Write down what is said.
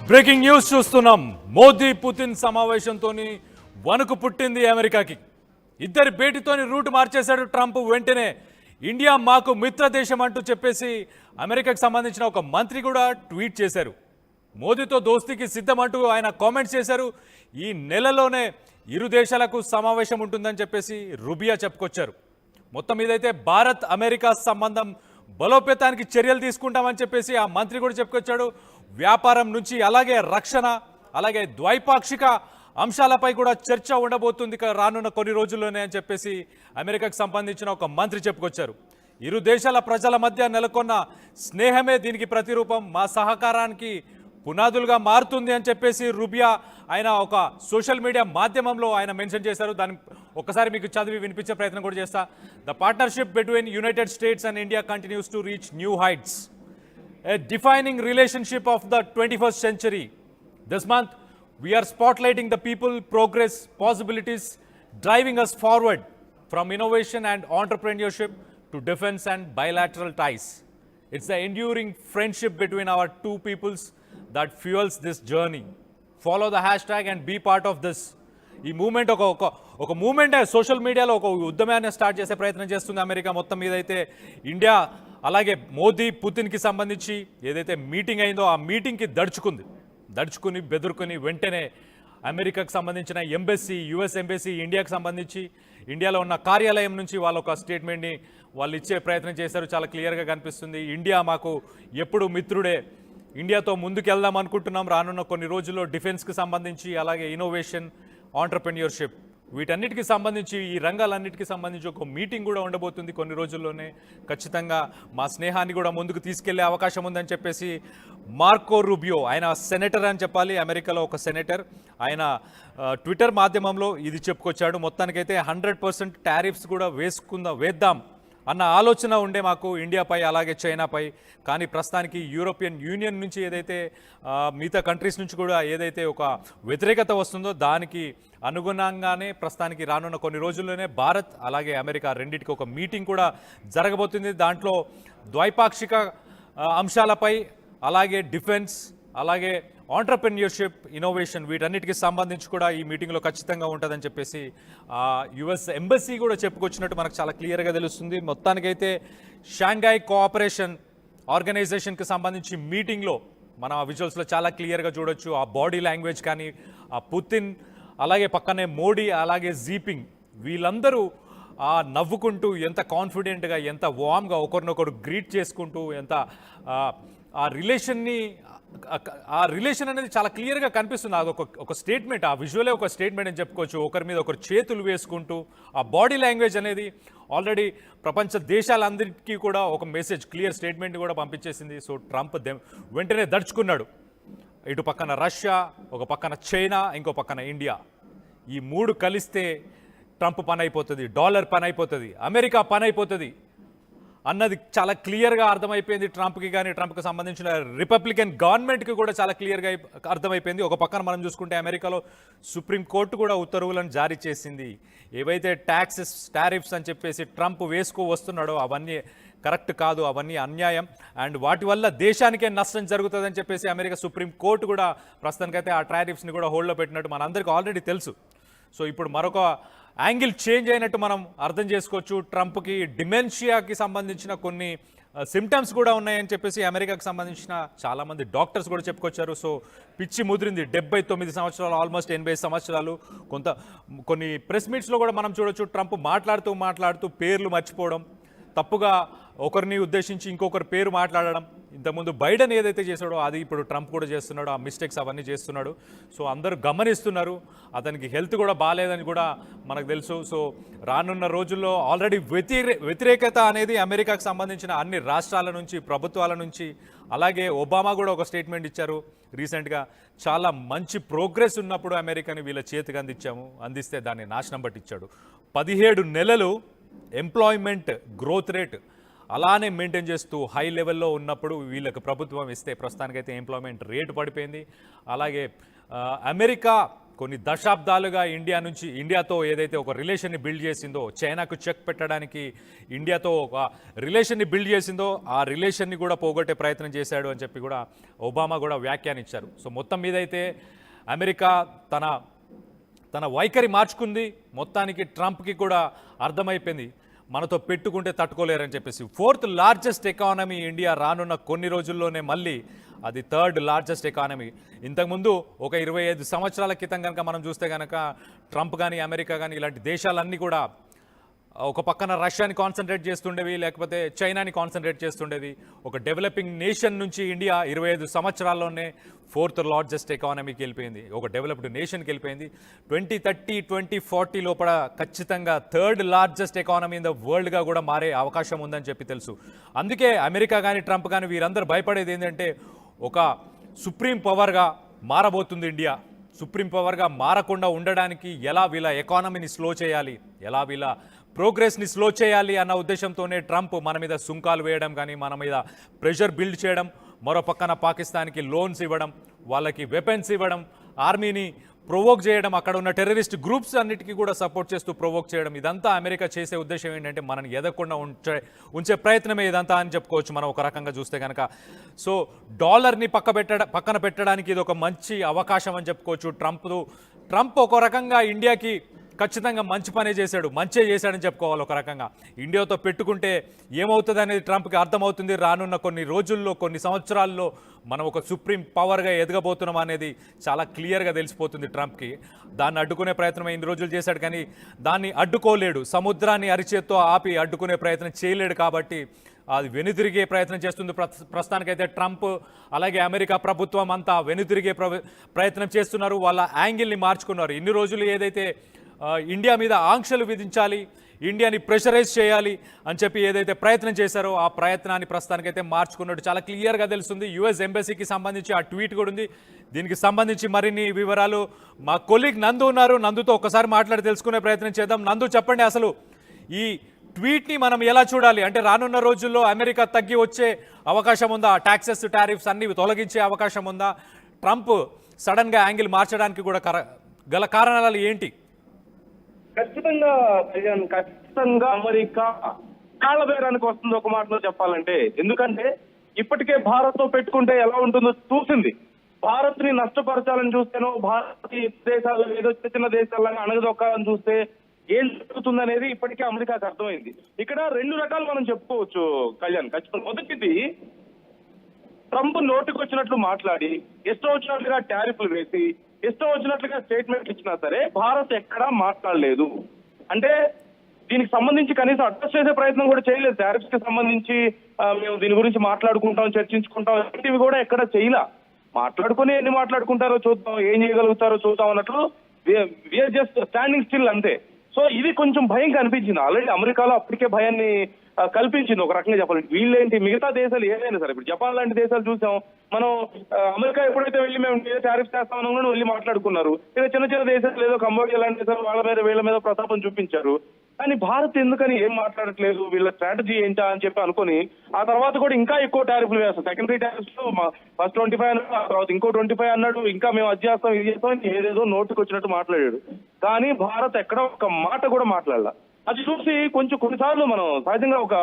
Breaking news చూస్తున్నాం. Modi Putin సమావేశంతోని వణుకు పుట్టింది అమెరికాకి. ఇద్దరి భేటీతోని రూట్ మార్చేశాడు ట్రంప్. వెంటనే ఇండియా మాకు మిత్ర దేశం అంటూ చెప్పేసి అమెరికాకు సంబంధించిన ఒక మంత్రి కూడా ట్వీట్ చేశారు. మోదీతో దోస్తీకి సిద్ధమంటూ ఆయన కామెంట్స్ చేశారు. ఈ నెలలోనే ఇరు దేశాలకు సమావేశం ఉంటుందని చెప్పేసి రుబియా చెప్పుకొచ్చారు. మొత్తం ఇదైతే భారత్ అమెరికా సంబంధం బలోపేతానికి చర్యలు తీసుకుంటామని చెప్పేసి ఆ మంత్రి కూడా చెప్పుకొచ్చాడు. వ్యాపారం నుంచి అలాగే రక్షణ అలాగే ద్వైపాక్షిక అంశాలపై కూడా చర్చ ఉండబోతుంది రానున్న కొన్ని రోజుల్లోనే అని చెప్పేసి అమెరికాకు సంబంధించిన ఒక మంత్రి చెప్పుకొచ్చారు. ఇరు దేశాల ప్రజల మధ్య నెలకొన్న స్నేహమే దీనికి ప్రతిరూపం, మా సహకారానికి పునాదులుగా మారుతుంది అని చెప్పేసి రుబియా ఆయన ఒక సోషల్ మీడియా మాధ్యమంలో ఆయన మెన్షన్ చేశారు. దాన్ని ఒకసారి మీకు చదివి వినిపించే ప్రయత్నం కూడా చేస్తా. The partnership between United states and India continues to reach new heights, a defining relationship of the 21st century. This month, we are spotlighting the people, progress, possibilities, driving us forward from innovation and entrepreneurship to defense and bilateral ties. It's the enduring friendship between our two peoples that fuels this journey. Follow the hashtag and be part of this. ఈ moment ఒక moment social మీడియాలో ఒక ఉద్యమాన్ని start చేసే ప్రయత్నం చేస్తుంది America. మొత్తం మీద అయితే ఇండియా అలాగే మోదీ పుతిన్కి సంబంధించి ఏదైతే మీటింగ్ అయిందో ఆ మీటింగ్కి దడుచుకుని బెదురుకుని వెంటనే అమెరికాకు సంబంధించిన ఎంబసీ, యుఎస్ ఎంబసీ ఇండియాకు సంబంధించి ఇండియాలో ఉన్న కార్యాలయం నుంచి వాళ్ళు ఒక స్టేట్మెంట్ని వాళ్ళు ఇచ్చే ప్రయత్నం చేశారు. చాలా క్లియర్గా కనిపిస్తుంది. ఇండియా మాకు ఎప్పుడు మిత్రుడే, ఇండియాతో ముందుకెళ్దాం అనుకుంటున్నాం. రానున్న కొన్ని రోజుల్లో డిఫెన్స్కి సంబంధించి అలాగే ఇన్నోవేషన్, ఆంటర్ప్రెన్యూర్షిప్ వీటన్నిటికి సంబంధించి ఈ రంగాలన్నిటికీ సంబంధించి ఒక మీటింగ్ కూడా ఉండబోతుంది కొన్ని రోజుల్లోనే. ఖచ్చితంగా మా స్నేహాన్ని కూడా ముందుకు తీసుకెళ్లే అవకాశం ఉందని చెప్పేసి మార్కో రూబియో, ఆయన సెనేటర్ అని చెప్పాలి, అమెరికాలో ఒక సెనేటర్, ఆయన ట్విట్టర్ మాధ్యమంలో ఇది చెప్పుకొచ్చాడు. మొత్తానికైతే 100% టారిఫ్స్ కూడా వేద్దాం అన్న ఆలోచన ఉండే మాకు ఇండియాపై అలాగే చైనాపై. కానీ ప్రస్తుతానికి యూరోపియన్ యూనియన్ నుంచి ఏదైతే మిగతా కంట్రీస్ నుంచి కూడా ఏదైతే ఒక వ్యతిరేకత వస్తుందో దానికి అనుగుణంగానే ప్రస్తుతానికి రానున్న కొన్ని రోజుల్లోనే భారత్ అలాగే అమెరికా రెండింటికి ఒక మీటింగ్ కూడా జరగబోతుంది. దాంట్లో ద్వైపాక్షిక అంశాలపై అలాగే డిఫెన్స్ అలాగే ఆంటర్ప్రెన్యూర్షిప్, ఇన్నోవేషన్ వీటన్నిటికి సంబంధించి కూడా ఈ మీటింగ్లో ఖచ్చితంగా ఉంటుందని చెప్పేసి యుఎస్ ఎంబసీ కూడా చెప్పుకొచ్చినట్టు మనకు చాలా క్లియర్గా తెలుస్తుంది. మొత్తానికైతే షాంఘై కోఆపరేషన్ ఆర్గనైజేషన్కి సంబంధించి మీటింగ్లో మనం ఆ విజువల్స్లో చాలా క్లియర్గా చూడొచ్చు. ఆ బాడీ లాంగ్వేజ్ కానీ, ఆ పుతిన్ అలాగే పక్కనే మోడీ అలాగే జీపింగ్ వీళ్ళందరూ నవ్వుకుంటూ ఎంత కాన్ఫిడెంట్గా ఎంత వామ్గా ఒకరినొకరు గ్రీట్ చేసుకుంటూ ఎంత ఆ రిలేషన్ అనేది చాలా క్లియర్గా కనిపిస్తుంది. అది ఒక స్టేట్మెంట్, ఆ విజువలే ఒక స్టేట్మెంట్ అని చెప్పుకోవచ్చు. ఒకరి మీద ఒకరు చేతులు వేసుకుంటూ ఆ బాడీ లాంగ్వేజ్ అనేది ఆల్రెడీ ప్రపంచ దేశాలందరికీ కూడా ఒక మెసేజ్, క్లియర్ స్టేట్మెంట్ కూడా పంపించేసింది. సో ట్రంప్ వెంటనే దడుచుకున్నాడు. ఇటు పక్కన రష్యా, ఒక పక్కన చైనా, ఇంకో పక్కన ఇండియా. ఈ మూడు కలిస్తే ట్రంప్ పని అయిపోతుంది, డాలర్ పని అయిపోతుంది, అమెరికా పని అయిపోతుంది అన్నది చాలా క్లియర్గా అర్థమైపోయింది ట్రంప్కి. కానీ ట్రంప్కి సంబంధించిన రిపబ్లికన్ గవర్నమెంట్కి కూడా చాలా క్లియర్గా అర్థమైపోయింది. ఒక పక్కన మనం చూసుకుంటే అమెరికాలో సుప్రీంకోర్టు కూడా ఉత్తర్వులను జారీ చేసింది. ఏవైతే ట్యాక్సెస్, టారిఫ్స్ అని చెప్పేసి ట్రంప్ వస్తున్నాడో అవన్నీ కరెక్ట్ కాదు, అవన్నీ అన్యాయం, అండ్ వాటి వల్ల దేశానికే నష్టం జరుగుతుందని చెప్పేసి అమెరికా సుప్రీంకోర్టు కూడా ప్రస్తుతానికైతే ఆ టారిఫ్స్ని కూడా హోల్డ్లో పెట్టినట్టు మనందరికీ ఆల్రెడీ తెలుసు. సో ఇప్పుడు మరొక యాంగిల్ చేంజ్ అయినట్టు మనం అర్థం చేసుకోవచ్చు. ట్రంప్కి డిమెన్షియాకి సంబంధించిన కొన్ని సిమ్టమ్స్ కూడా ఉన్నాయని చెప్పేసి అమెరికాకి సంబంధించిన చాలామంది డాక్టర్స్ కూడా చెప్పుకొచ్చారు. సో పిచ్చి ముదిరింది. 79 సంవత్సరాలు, ఆల్మోస్ట్ 80 సంవత్సరాలు. కొన్ని ప్రెస్ మీట్స్లో కూడా మనం చూడొచ్చు ట్రంప్ మాట్లాడుతూ పేర్లు మర్చిపోవడం, తప్పుగా ఒకరిని ఉద్దేశించి ఇంకొకరి పేరు మాట్లాడడం. ఇంతకుముందు బైడెన్ ఏదైతే చేశాడో అది ఇప్పుడు ట్రంప్ కూడా చేస్తున్నాడు. ఆ మిస్టేక్స్ అవన్నీ చేస్తున్నాడు. సో అందరూ గమనిస్తున్నారు. అతనికి హెల్త్ కూడా బాగాలేదని కూడా మనకు తెలుసు. సో రానున్న రోజుల్లో ఆల్రెడీ వ్యతిరేకత అనేది అమెరికాకు సంబంధించిన అన్ని రాష్ట్రాల నుంచి, ప్రభుత్వాల నుంచి, అలాగే ఒబామా కూడా ఒక స్టేట్మెంట్ ఇచ్చారు రీసెంట్గా. చాలా మంచి ప్రోగ్రెస్ ఉన్నప్పుడు అమెరికాని వీళ్ళ చేతికి అందిస్తే దాన్ని నాశనం పట్టించాడు. 17 నెలలు ఎంప్లాయ్మెంట్ గ్రోత్ రేట్ అలానే మెయింటైన్ చేస్తూ హై లెవెల్లో ఉన్నప్పుడు వీళ్ళకి ప్రభుత్వం ఇస్తే ప్రస్తుతానికైతే ఎంప్లాయ్మెంట్ రేటు పడిపోయింది. అలాగే అమెరికా కొన్ని దశాబ్దాలుగా ఇండియాతో ఏదైతే ఒక రిలేషన్ని బిల్డ్ చేసిందో, చైనాకు చెక్ పెట్టడానికి ఇండియాతో ఒక రిలేషన్ని బిల్డ్ చేసిందో ఆ రిలేషన్ని కూడా పోగొట్టే ప్రయత్నం చేశాడు అని చెప్పి కూడా ఒబామా కూడా వ్యాఖ్యానించారు. సో మొత్తం మీద అయితే అమెరికా తన వైఖరి మార్చుకుంది. మొత్తానికి ట్రంప్కి కూడా అర్థమైపోయింది మనతో పెట్టుకుంటే తట్టుకోలేరని చెప్పేసి. 4th లార్జెస్ట్ ఎకానమీ ఇండియా రానున్న కొన్ని రోజుల్లోనే మళ్ళీ అది 3rd లార్జెస్ట్ ఎకానమీ. ఇంతకుముందు ఒక 25 సంవత్సరాల క్రితం కనుక మనం చూస్తే కనుక ట్రంప్ కానీ అమెరికా కానీ ఇలాంటి దేశాలన్నీ కూడా ఒక పక్కన రష్యాని కాన్సన్ట్రేట్ చేస్తుండేవి, లేకపోతే చైనాని కాన్సన్ట్రేట్ చేస్తుండేది. ఒక డెవలపింగ్ నేషన్ నుంచి ఇండియా 25 సంవత్సరాల్లోనే 4th లార్జెస్ట్ ఎకానమీకి వెళ్ళిపోయింది, ఒక డెవలప్డ్ నేషన్కి వెళ్ళిపోయింది. 2030 2040 లోపల ఖచ్చితంగా 3rd largest economy in the వరల్డ్గా కూడా మారే అవకాశం ఉందని చెప్పి తెలుసు. అందుకే అమెరికా కానీ ట్రంప్ కానీ వీరందరూ భయపడేది ఏంటంటే ఒక సుప్రీం పవర్గా మారబోతుంది ఇండియా. సుప్రీం పవర్గా మారకుండా ఉండడానికి ఎలా వీళ్ళ ఎకానమీని స్లో చేయాలి, ఎలా వీళ్ళ ప్రోగ్రెస్ని స్లో చేయాలి అన్న ఉద్దేశంతోనే ట్రంప్ మన మీద సుంకాలు వేయడం కానీ, మన మీద ప్రెషర్ బిల్డ్ చేయడం, మరో పక్కన పాకిస్తాన్కి లోన్స్ ఇవ్వడం, వాళ్ళకి వెపన్స్ ఇవ్వడం, ఆర్మీని ప్రొవోక్ చేయడం, అక్కడ ఉన్న టెర్రరిస్ట్ గ్రూప్స్ అన్నిటికీ కూడా సపోర్ట్ చేస్తూ ప్రొవోక్ చేయడం. ఇదంతా అమెరికా చేసే ఉద్దేశం ఏంటంటే మనని ఎదగకుండా ఉంచే ప్రయత్నమే ఇదంతా అని చెప్పుకోవచ్చు మనం ఒక రకంగా చూస్తే కనుక. సో డాలర్ని పక్కన పెట్టడానికి ఇది ఒక మంచి అవకాశం అని చెప్పుకోవచ్చు. ట్రంప్ ఒక రకంగా ఇండియాకి ఖచ్చితంగా మంచి పనే చేశాడు, మంచే చేశాడని చెప్పుకోవాలి. ఒక రకంగా ఇండియాతో పెట్టుకుంటే ఏమవుతుంది అనేది ట్రంప్కి అర్థమవుతుంది. రానున్న కొన్ని రోజుల్లో, కొన్ని సంవత్సరాల్లో మనం ఒక సుప్రీం పవర్గా ఎదగబోతున్నాం అనేది చాలా క్లియర్గా తెలిసిపోతుంది ట్రంప్కి. దాన్ని అడ్డుకునే ప్రయత్నం ఇన్ని రోజులు చేశాడు, కానీ దాన్ని అడ్డుకోలేడు. సముద్రాన్ని అరిచేత్తో ఆపి అడ్డుకునే ప్రయత్నం చేయలేడు, కాబట్టి అది వెనుదిరిగే ప్రయత్నం చేస్తుంది. ప్రస్తుతానికైతే ట్రంప్ అలాగే అమెరికా ప్రభుత్వం అంతా వెనుదిరిగే ప్రయత్నం చేస్తున్నారు. వాళ్ళ యాంగిల్ని మార్చుకున్నారు. ఇన్ని రోజులు ఏదైతే ఇండియా మీద ఆంక్షలు విధించాలి, ఇండియాని ప్రెషరైజ్ చేయాలి అని చెప్పి ఏదైతే ప్రయత్నం చేశారో ఆ ప్రయత్నాన్ని ప్రస్తుతానికైతే మార్చుకున్నట్టు చాలా క్లియర్గా తెలుస్తుంది. యుఎస్ ఎంబసీకి సంబంధించి ఆ ట్వీట్ కూడా ఉంది. దీనికి సంబంధించి మరిన్ని వివరాలు మా కొలీగ్ నందు ఉన్నారు. నందుతో ఒకసారి మాట్లాడి తెలుసుకునే ప్రయత్నం చేద్దాం. నందు, చెప్పండి, అసలు ఈ ట్వీట్ని మనం ఎలా చూడాలి? అంటే రానున్న రోజుల్లో అమెరికా తగ్గి వచ్చే అవకాశం ఉందా? ట్యాక్సెస్, టారిఫ్స్ అన్ని తొలగించే అవకాశం ఉందా? ట్రంప్ సడన్గా యాంగిల్ మార్చడానికి కూడా గల కారణాలు ఏంటి? ఖచ్చితంగా అమెరికా కాళ్ళ బేరానికి వస్తుంది ఒక మాటలో చెప్పాలంటే. ఎందుకంటే ఇప్పటికే భారత్ తో పెట్టుకుంటే ఎలా ఉంటుందో చూసింది. భారత్ ని నష్టపరచాలని చూస్తేనో, భారత్ దేశాలు ఏదో చిన్న చిన్న దేశాలను అణగదొక్కాలని చూస్తే ఏం జరుగుతుంది అనేది ఇప్పటికే అమెరికాకి అర్థమైంది. ఇక్కడ 2 రకాలు మనం చెప్పుకోవచ్చు కళ్యాణ్. ఖచ్చితంగా మొదటిది, ట్రంప్ నోటికి వచ్చినట్లు మాట్లాడి ఇష్టం వచ్చినట్లుగా టారిఫ్లు వేసి ఇష్టం వచ్చినట్లుగా స్టేట్మెంట్ ఇచ్చినా సరే భారత్ ఎక్కడా మాట్లాడలేదు. అంటే దీనికి సంబంధించి కనీసం అడ్రస్ చేసే ప్రయత్నం కూడా చేయలేదు. టారిఫ్స్ కి సంబంధించి మేము దీని గురించి మాట్లాడుకుంటాం, చర్చించుకుంటాం, ఇవి కూడా ఎక్కడ చేయలా. మాట్లాడుకుని ఎన్ని మాట్లాడుకుంటారో చూద్దాం, ఏం చేయగలుగుతారో చూద్దాం అన్నట్లు వీఆర్ జస్ట్ స్టాండింగ్ స్టిల్ అంతే. సో ఇది కొంచెం భయం కనిపించింది. ఆల్రెడీ అమెరికాలో అప్పటికే భయాన్ని కల్పించింది ఒక రకంగా చెప్పాలంటే. వీళ్ళేంటి, మిగతా దేశాలు ఏదైనా సరే, ఇప్పుడు జపాన్ లాంటి దేశాలు చూసాం మనం. అమెరికా ఎప్పుడైతే వెళ్ళి మేము టారిఫ్ చేస్తామని కూడా వెళ్ళి మాట్లాడుకున్నారు. ఇక చిన్న చిన్న దేశాలు ఏదో కంబోడియా లాంటి దేశాలు వీళ్ళ మీద ప్రతాపం చూపించారు. కానీ భారత్ ఎందుకని ఏం మాట్లాడట్లేదు, వీళ్ళ స్ట్రాటజీ ఏంటా అని చెప్పి అనుకుని ఆ తర్వాత కూడా ఇంకా ఎక్కువ టారిఫ్లు వేస్తాం. సెకండరీ టారిఫ్స్ ఫస్ట్ 25 అన్నాడు, ఆ తర్వాత ఇంకో 25 అన్నాడు. ఇంకా మేము అది చేస్తాం, ఇది చేస్తాం, ఏదేదో నోటుకు వచ్చినట్టు మాట్లాడాడు. కానీ భారత్ ఎక్కడ ఒక మాట కూడా మాట్లాడాల. అది చూసి కొంచెం కొన్నిసార్లు మనం సహజంగా ఒక